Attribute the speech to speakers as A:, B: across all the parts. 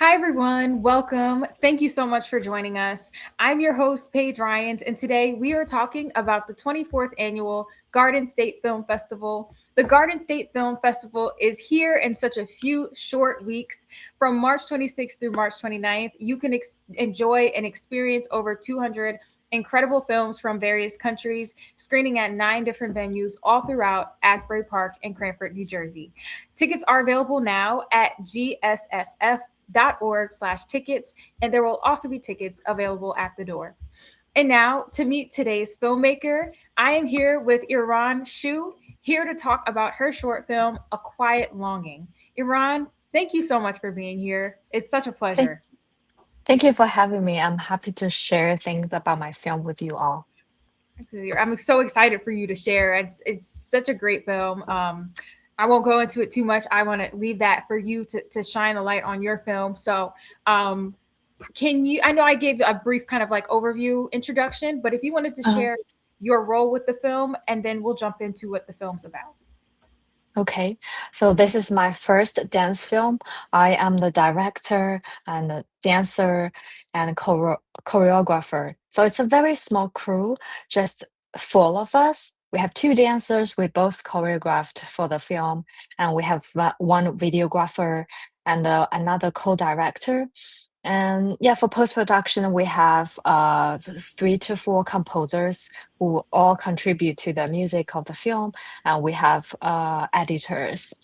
A: Hi, everyone. Welcome. Thank you so much for joining us. I'm your host, Paige Ryans, and today we are talking about the 24th annual Garden State Film Festival. The Garden State Film Festival is here in such a few short weeks. From March 26th through March 29th, you can enjoy and experience over 200 incredible films from various countries, screening at 9 different venues all throughout Asbury Park and Cranford, New Jersey. Tickets are available now at gsff.org/tickets, and there will also be tickets available at the door. And now, to meet today's filmmaker, I am here with Iran Shu, here to talk about her short film, A Quiet Longing. Iran, thank you so much for being here. It's such a
B: Thank,
A: pleasure.
B: thank you for having me. I'm happy to share things about my film with you all.
A: I'm so excited for you to share. It's such a great film. I won't go into it too much. I want to leave that for you to shine a light on your film. So, um, can you? I know I gave a brief kind of like overview introduction, but if you wanted to
B: Uh,
A: share your role with the film, and then we'll jump into what the film's about.
B: okay, so this is my first dance film. I am the director and the dancer and choreographer. So it's a very small crew, just full of us. We have two dancers. We both choreographed for the film, and we have one videographer and another co-director. And yeah, for post-production, we have 3 to 4 composers who all contribute to the music of the film, and we have editors.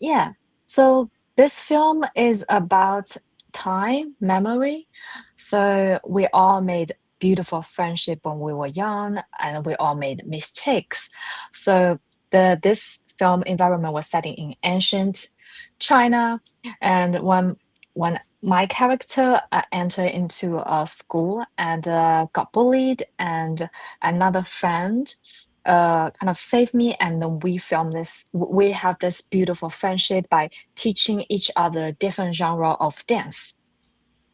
B: Yeah, so this film is about time, memory. So we all made beautiful friendship when we were young, and we all made mistakes. So this film environment was setting in ancient China, and when my character entered into a school and got bullied, and another friend kind of saved me, and then we film this. We have this beautiful friendship by teaching each other different genre of dance,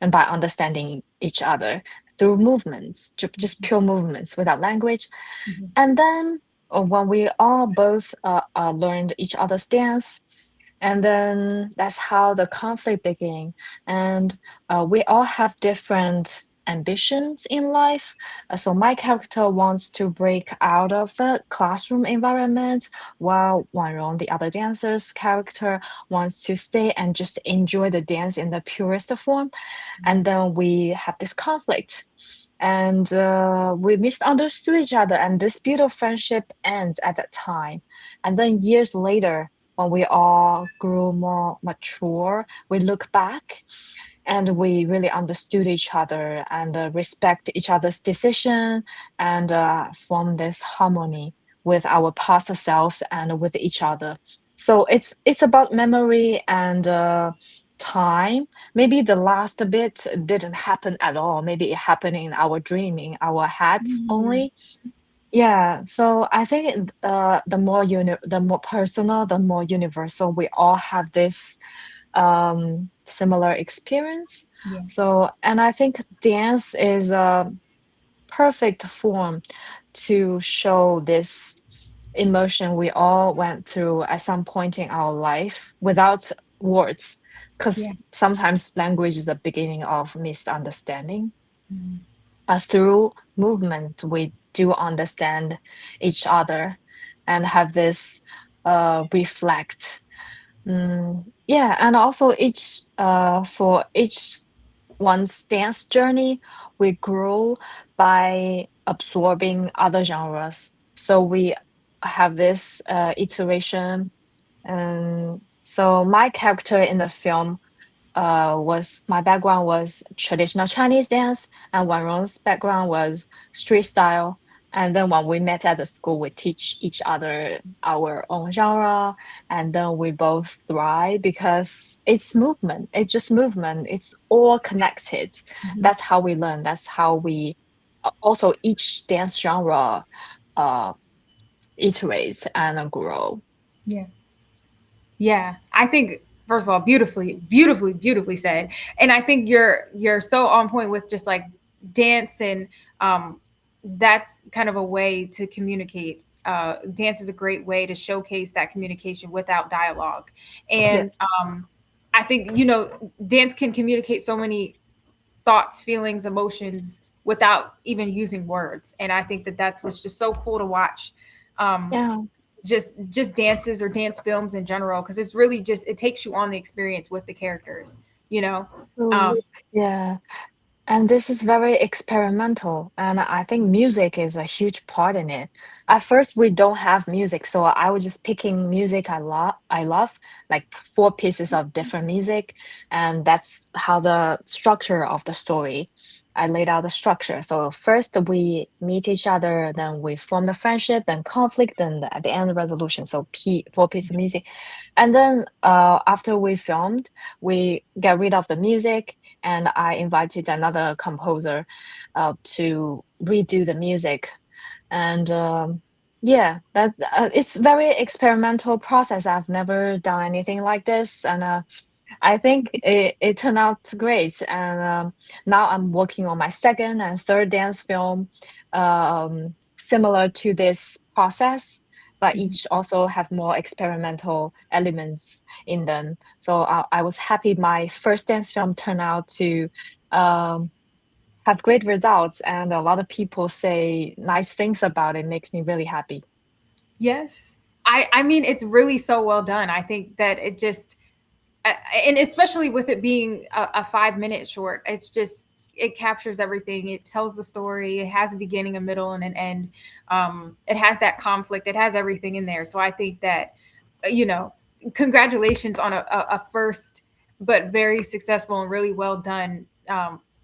B: and by understanding each other through movements, just pure movements without language.
A: Mhm.
B: And then when we all both learned each other's dance, and then that's how the conflict began. And we all have different ambitions in life. So my character wants to break out of the classroom environment, while Wanrong, the other dancer's character, wants to stay and just enjoy the dance in the purest form. And then we have this conflict. And we misunderstood each other, and this beautiful friendship ends at that time. And then years later, when we all grew more mature, we look back and we really understood each other and respect each other's decision, and form this harmony with our past selves and with each other. So it's about memory and time. Maybe the last bit didn't happen at all. Maybe it happened in our dream, in our heads
A: Mhm.
B: only. Yeah, so I think the more personal, the more universal. We all have this similar experience.
A: Yeah.
B: So, and I think dance is a perfect form to show this emotion we all went through at some point in our life without words, because
A: Yeah.
B: sometimes language is the beginning of misunderstanding.
A: Mhm.
B: But through movement, we do understand each other and have this reflect. Yeah, and also each for each one's dance journey, we grow by absorbing other genres. So we have this iteration. And so my character in the film was my background was traditional Chinese dance, and Wanrong's background was street style. And then when we met at the school, we teach each other our own genre, and then we both thrive because it's movement. It's just movement. It's all connected.
A: Mhm.
B: That's how we learn. That's how we also each dance genre uh, iterates and grow.
A: Yeah. Yeah, I think first of all, beautifully said, and I think you're so on point with just like dance and um, that's kind of a way to communicate. Dance is a great way to showcase that communication without dialogue,
B: Yeah.
A: and I think, you know, dance can communicate so many thoughts, feelings, emotions without even using words. And I think that that's what's just so cool to watch. Um,
B: Yeah.
A: just dances or dance films in general, because it's really just, it takes you on the experience with the characters, you know.
B: True.
A: um,
B: Yeah. And this is very experimental, and I think music is a huge part in it. At first, we don't have music, so I was just picking music I love, like four pieces of different music, and that's how the structure of the story. I laid out the structure. So first we meet each other, then we form the friendship, then conflict, then at the end resolution. So four pieces of music, and then after we filmed, we get rid of the music and I invited another composer to redo the music. And yeah, that it's very experimental process. I've never done anything like this, and I think it turned out great. And now I'm working on my second and third dance film, similar to this process, but
A: mhm.
B: each also have more experimental elements in them. So I was happy my first dance film turned out to um, have great results, and a lot of people say nice things about it. Makes me really happy.
A: Yes. I mean, it's really so well done. I think that it just, uh, and especially with it being a 5 minute short, it's just, it captures everything. It tells the story. It has a beginning, a middle, and an end. It has that conflict. It has everything in there. So I think that, you know, congratulations on a first but very successful and really well done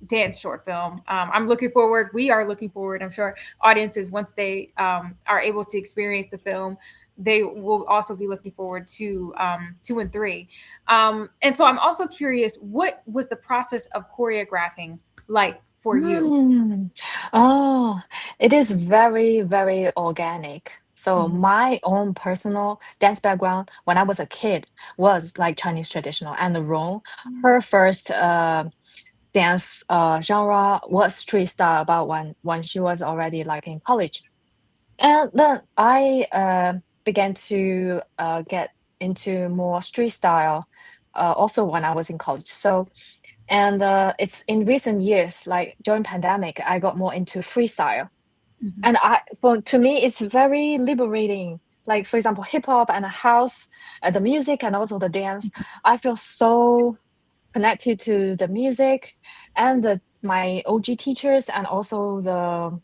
A: dance short film. I'm looking forward. We are looking forward. I'm sure audiences, once they are able to experience the film, they will also be looking forward to 2 and 3. And so I'm also curious, what was the process of choreographing like for you?
B: Mm. Oh, it is very, very organic. So
A: Mhm.
B: my own personal dance background when I was a kid was like Chinese traditional, and Rong, her first dance genre was street style about when she was already like in college. And then I began to get into more street style also when I was in college. So and it's in recent years, like during pandemic, I got more into freestyle.
A: Mhm.
B: And for to me, it's very liberating. Like for example, hip hop and house, the music and also the dance. I feel so connected to the music and my OG teachers and also the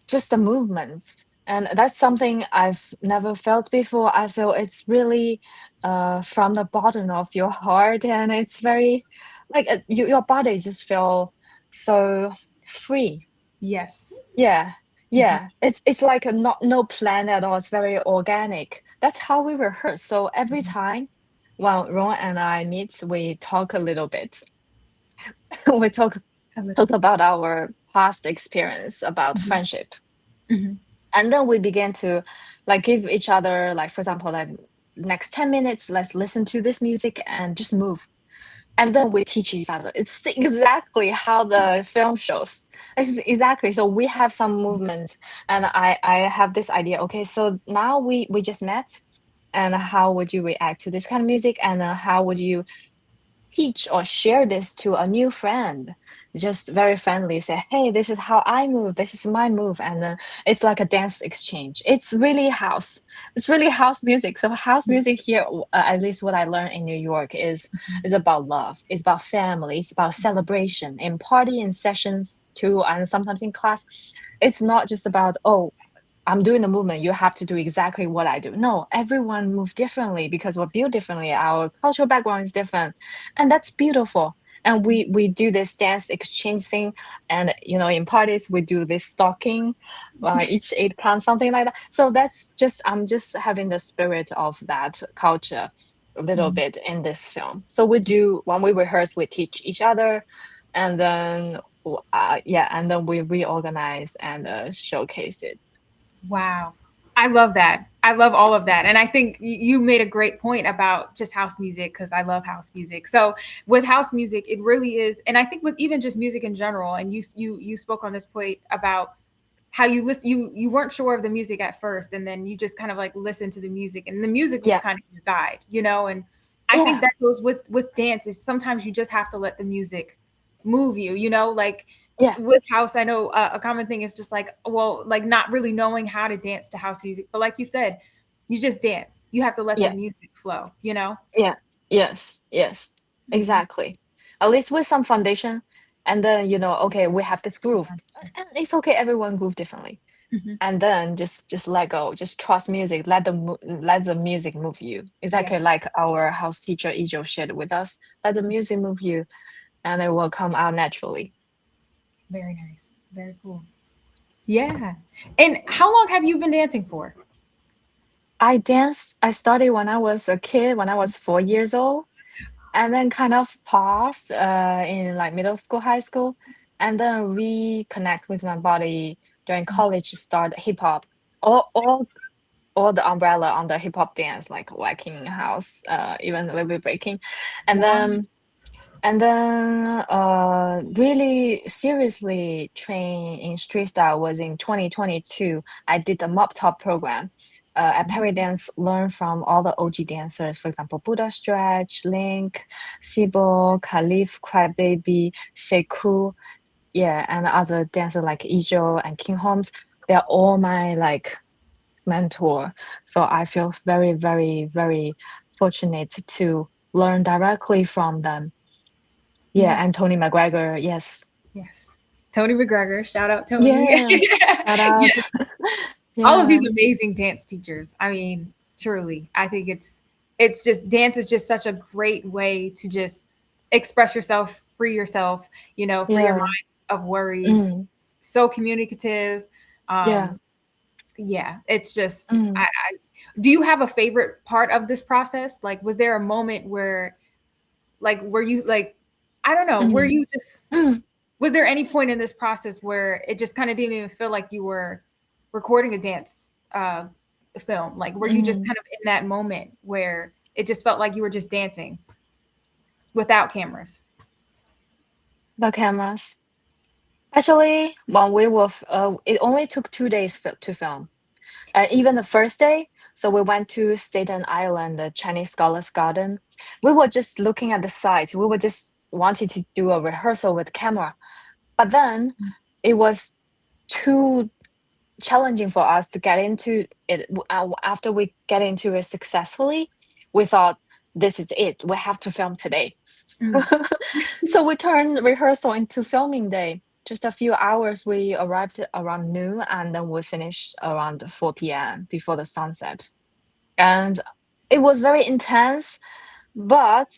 B: just the movements. And that's something I've never felt before. I feel it's really from the bottom of your heart, and it's very like your body just feel so free.
A: Yes.
B: Yeah,
A: Mhm.
B: yeah. It's like a not no plan at all. It's very organic. That's how we rehearse. So every
A: Mhm.
B: time when Ron and I meet, we talk a little bit. We
A: A little
B: talk
A: bit.
B: about our past experience, about
A: Mhm.
B: friendship.
A: Mhm.
B: And then we began to like give each other like for example like next 10 minutes let's listen to this music and just move, and then we teach each other. It's exactly how the film shows. It's exactly, so we have some movements, and I have this idea. Okay, so now we just met, and how would you react to this kind of music, and how would you teach or share this to a new friend, just very friendly say, hey, this is how I move, this is my move, and then it's like a dance exchange. It's really house music. So house music here, at least what I learned in New York is about love, it's about family, it's about celebration in party and sessions too, and sometimes in class. It's not just about, oh, I'm doing the movement, you have to do exactly what I do. No, everyone move differently because we're built differently. Our cultural background is different. And that's beautiful. And we do this dance exchange thing. And in parties we do this stalking, each 8 count, something like that. So that's just I'm just having the spirit of that culture a little
A: Mhm.
B: bit in this film. So we do when we rehearse, we teach each other, and then yeah, and then we reorganize and showcase it.
A: Wow. I love that. I love all of that. And I think you made a great point about just house music, because I love house music. So with house music, it really is, and I think with even just music in general, and you spoke on this point about how you listen, you weren't sure of the music at first, and then you just kind of like listened to the music, and the music was
B: Yeah.
A: kind of your guide, you know. And I think
B: Yeah,
A: that goes with dance is sometimes you just have to let the music move you, you know, like
B: yeah,
A: with house, I know a common thing is just like, well, like not really knowing how to dance to house music, but like you said, you just dance. You have to let the
B: yeah,
A: music flow, you know?
B: yeah. Yes, yes,
A: Hmm.
B: exactly. At least with some foundation, and then okay, we have this groove, and it's okay. Everyone groove differently,
A: Hmm.
B: and then just let go, just trust music. Let the music move you. Exactly
A: Yes,
B: like our house teacher Ijo shared with us. Let the music move you, and it will come out naturally.
A: very nice, very cool. Yeah. And how long have you been dancing for?
B: I started when I was a kid, when I was 4 years old, and then kind of paused in like middle school, high school, and then reconnect with my body during college to start hip hop. All the umbrella under hip hop dance, like whacking house, even a little bit breaking, and
A: Wow.
B: really seriously train in street style was in 2022. I did the mop top program. At Perry Dance, learn from all the OG dancers, for example, Buddha Stretch, Link, Sibo, Khalif, Crybaby, Sekou, yeah, and other dancers like Ijo and King Holmes. They're all my like mentor. So I feel very, very, very fortunate to learn directly from them. Yeah, and
A: Yes.
B: Tony McGregor, yes.
A: Yes. Tony McGregor. Shout out Tony.
B: Yeah, shout out.
A: Yes. All of these
B: Yeah,
A: amazing dance teachers. I mean, truly, I think it's just dance is just such a great way to just express yourself, free yourself, you know, free your
B: yeah,
A: mind of worries.
B: mm,
A: So communicative.
B: yeah,
A: Um, yeah, it's just
B: mm,
A: do you have a favorite part of this process? Like, was there a moment where were you like I don't know, were
B: mm,
A: you just
B: mm,
A: was there any point in this process where it just kind of didn't even feel like you were recording a dance film? Like, were you just
B: mm.
A: kind of in that moment where it just felt like you were just dancing without cameras?
B: The cameras. Actually, when it only took 2 days to film. Even the first day, so we went to Staten Island, the Chinese Scholars Garden. We were just looking at the site. We were just wanted to do a rehearsal with camera. But then it was too challenging for us to get into it. After we get into it successfully, we thought this is it. We have to film today.
A: Mm,
B: So we turned rehearsal into filming day. Just a few hours. We arrived around noon, and then we finished around 4 p.m. before the sunset. And it was very intense, but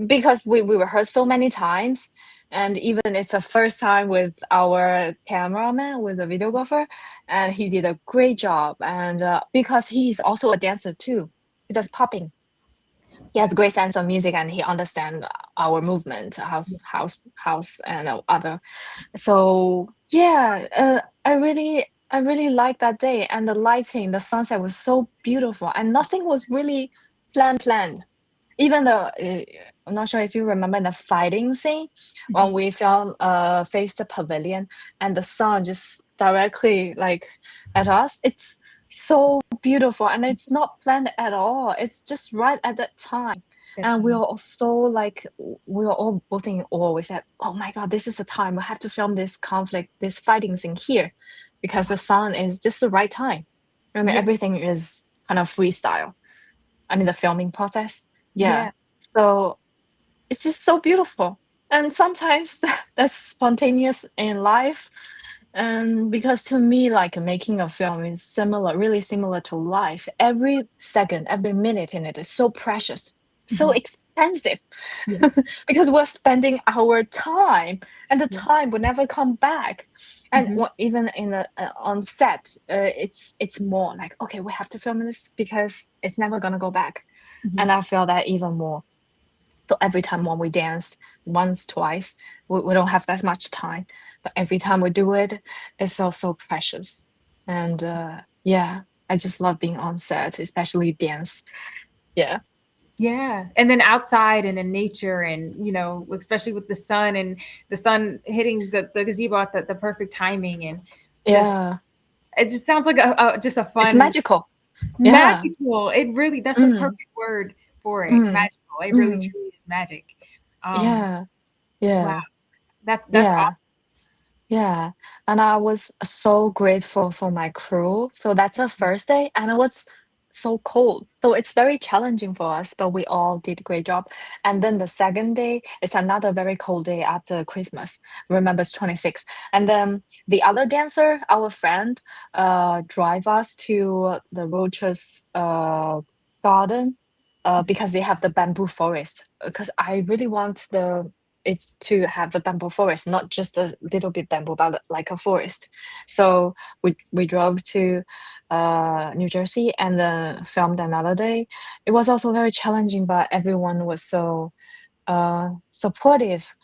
B: because we rehearsed so many times, and even it's the first time with our cameraman, with the videographer, and he did a great job. And because he's also a dancer too, he does popping. He has a great sense of music, and he understands our movement, house, and other. So yeah, I really liked that day, and the lighting, the sunset was so beautiful, and nothing was really planned. Even I'm not sure if you remember the fighting scene
A: mhm.
B: when we film face the pavilion and the sun just directly like at us. It's so beautiful, and it's not planned at all. It's just right at that time.
A: That
B: And we
A: time.
B: were all so like we were all both in awe. We said, "Oh my God, this is the time. We have to film this conflict, this fighting scene here, because the sun is just the right time." I mean,
A: Yeah.
B: everything is kind of freestyle. I mean, the filming process. Yeah.
A: Yeah.
B: So it's just so beautiful. And sometimes that's spontaneous in life. And because to me, like making a film is similar, really similar to life. Every second, every minute in it is so precious, so
A: Mhm.
B: expensive,
A: Yes.
B: because we're spending our time, and the
A: Yeah.
B: time will never come back. And
A: Mhm.
B: even in the on set, it's more like, okay, we have to film this because it's never gonna go back.
A: Mhm.
B: And I feel that even more. So every time when we dance once, twice, we don't have that much time. But every time we do it, it feels so precious. And yeah, I just love being on set, especially dance. Yeah.
A: Yeah. And then outside and in nature and, you know, especially with the sun hitting the gazebo at the perfect timing and just
B: Yeah.
A: it just sounds like a just a
B: It's
A: fun
B: magical. Yeah.
A: magical. It really that's the
B: Mm,
A: perfect word for it.
B: Mm,
A: Magical. It really
B: mm,
A: truly is magic. Um,
B: yeah,
A: wow,
B: yeah,
A: that's
B: yeah.
A: awesome.
B: Yeah, and I was so grateful for my crew. So that's the first day, and it was so cold. So it's very challenging for us, but we all did a great job. And then the second day, it's another very cold day after Christmas. Remember, it's 26th. And then the other dancer, our friend, drive us to the Roche's garden, because they have the bamboo forest. Because I really want the it to have the bamboo forest, not just a little bit bamboo, but like a forest. So we drove to New Jersey and then filmed another day. It was also very challenging, but everyone was so supportive.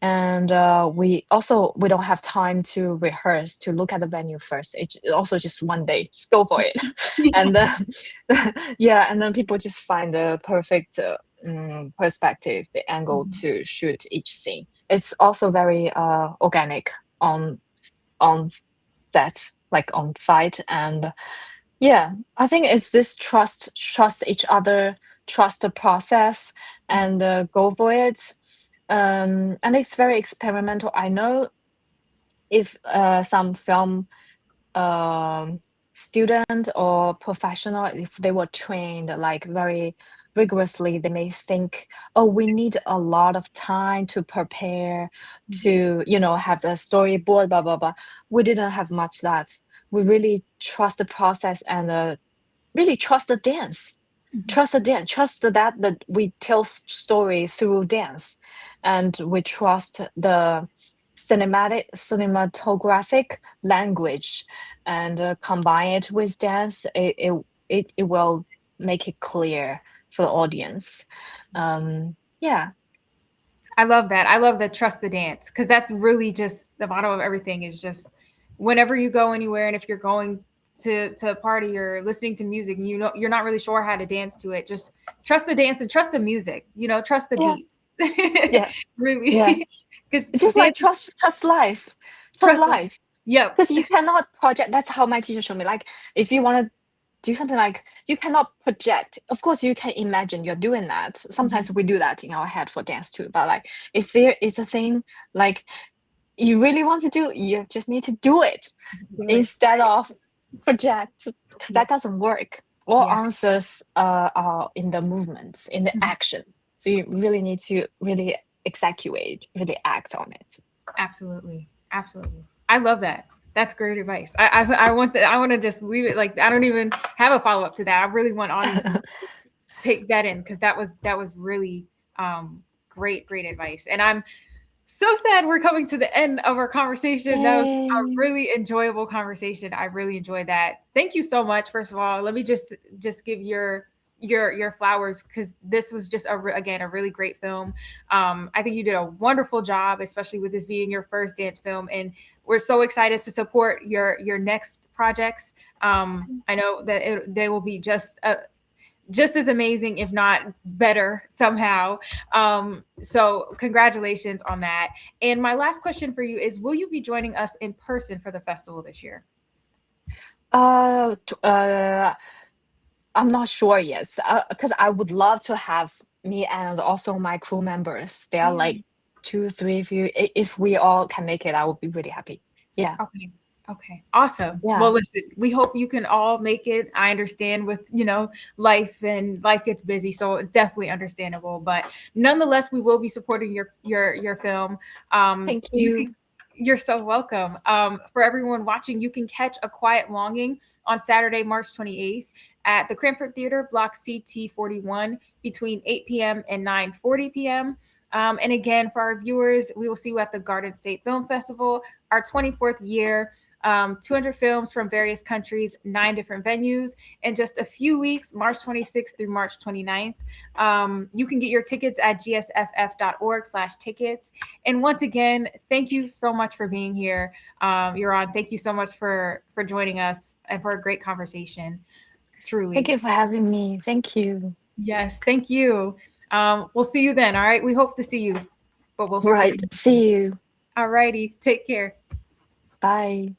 B: And we don't have time to rehearse to look at the venue first. It's also just one day, just go for it. And then yeah, and then people just find the perfect perspective, the angle
A: Mhm.
B: to shoot each scene. It's also very organic on on set, like on site. And yeah, I think it's this trust each other, trust the process, and go for it. And it's very experimental. I know if some film um, student or professional, if they were trained like very rigorously, they may think, oh, we need a lot of time to prepare,
A: Mhm.
B: to have the storyboard, blah blah blah. We didn't have much that. We really trust the process and really trust the dance.
A: Mhm.
B: Trust the dance. Trust that we tell story through dance, and we trust the cinematographic language, and combine it with dance. It will make it clear for the audience. Yeah.
A: I love that. I love the trust the dance because that's really just the motto of everything is just whenever you go anywhere and if you're going to a party or listening to music and you're not really sure how to dance to it, just trust the dance and trust the music, trust the
B: Yeah.
A: beats.
B: Yeah. Yeah.
A: Really. Because
B: It's just like
A: dance
B: trust life. Trust
A: trust
B: life.
A: yep.
B: 'Cause you cannot project. That's how my teacher showed me, like, if you wanna do something, like, you cannot project. Of course, you can imagine you're doing that.
A: Mhm.
B: Sometimes we do that in our head for dance too, but, like, if there is a thing, like, you really want to do, you just need to do it
A: Just do it.
B: instead of project, because
A: Yeah.
B: that doesn't work. All
A: Yeah.
B: answers, are in the movements, in the
A: Mhm.
B: action. So you really need to really execute, really act on it.
A: Absolutely. Absolutely. I love that. That's great advice. I want I want to just leave it like I don't even have a follow up to that. I really want audiences to take that in because that was really great advice. And I'm so sad we're coming to the end of our conversation. That was a
B: Yay.
A: really enjoyable conversation. I really enjoyed that. Thank you so much. First of all, let me just give your flowers because this was just again a really great film. I think you did a wonderful job, especially with this being your first dance film, and we're so excited to support your next projects. I know that they will be just as amazing, if not better somehow. So congratulations on that. And my last question for you is, will you be joining us in person for the festival this year?
B: T I'm not sure yet, because I would love to have me and also my crew members. There are like
A: Yes.
B: 2, 3 of you. If we all can make it, I would be really happy. Yeah.
A: Okay. Okay. Awesome. Well,
B: Yeah.
A: listen, we hope you can all make it. I understand with, life and life gets busy, so it's definitely understandable. But nonetheless, we will be supporting your film.
B: Thank
A: You
B: you.
A: can you're so welcome. For everyone watching, you can catch A Quiet Longing on Saturday, March 28th at the Cranford Theater, Block CT41, between 8 p.m. and 9:40 p.m. And again, for our viewers, we will see you at the Garden State Film Festival, our 24th year. 200 films from various countries, 9 different venues in just a few weeks, March 26th through March 29th. You can get your tickets at gsff.org/tickets. And once again, thank you so much for being here. Yaron, thank you so much for joining us and for a great conversation.
B: Thank
A: Truly.
B: you for having me. Thank you.
A: Yes, thank you. We'll see you then. All right. We hope to see you, but we'll support
B: Right.
A: you.
B: See you.
A: All righty. Take care.
B: Bye.